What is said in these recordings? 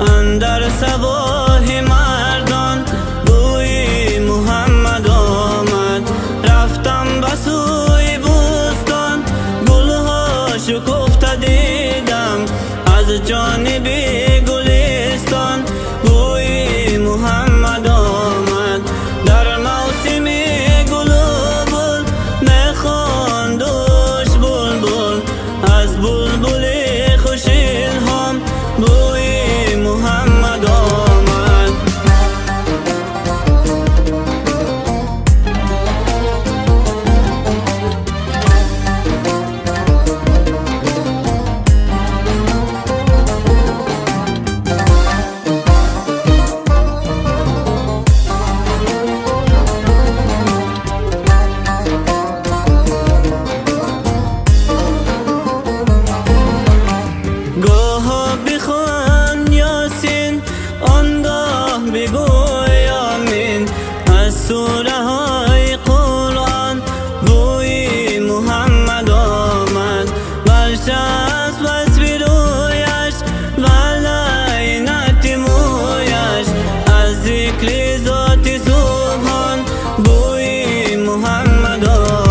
اندر صباح مردان بوی محمد آمد. رفتم به سوی بستان، گلها شکفته دیدم از جانب گلستان. بوی محمد آمد در موسم گل و بل، میخواندش بلبل از بلبل خوش الهام. بوی محمد آمد. گاه بخوان یاسین، آنگاه بگوی آمین از سوره های قرآن. بوی محمد آمد برشست وصف رویش و لعنت مویش از ذکر ذات سبحان. بوی محمد آمد.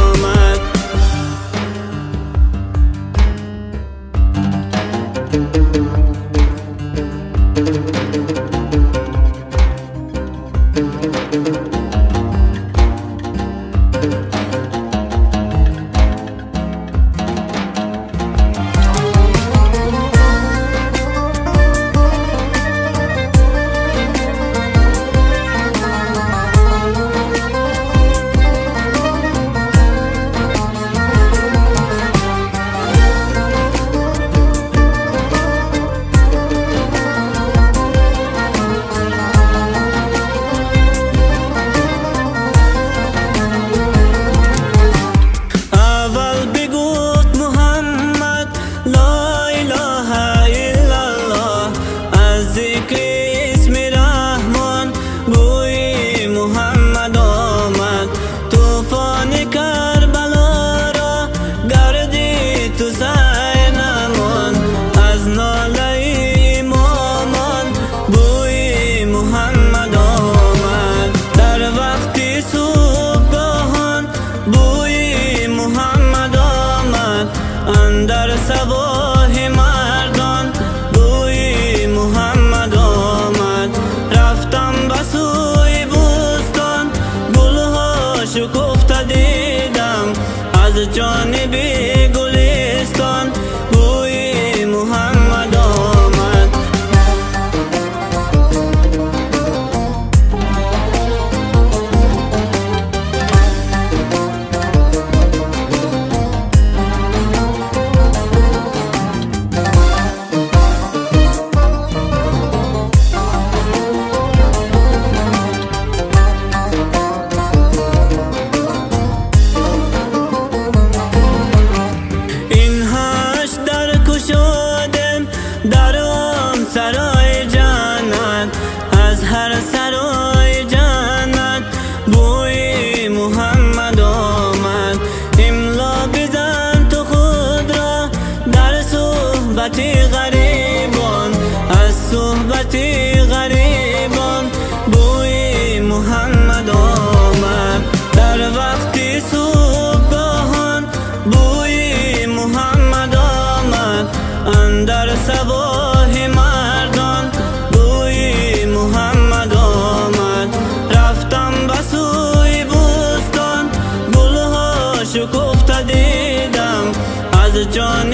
اندر صباح مردان بوی محمد آمد. رفتم به سوی بستان، گلها شکفته دیدم از جانب گلستان. بوی محمد آمد. در آن سرای جنت، از هر سرای جنت بوی محمد آمد. املا بزن تو خود را در صحبت غریبان، از صحبت غریبان. بوی محمد آمد در وقت صبحگاهان. بوی محمد آمد اندر صباح مردان. بوی محمد آمد. رفتم به سوی بستان، گلها شکفته دیدم از جان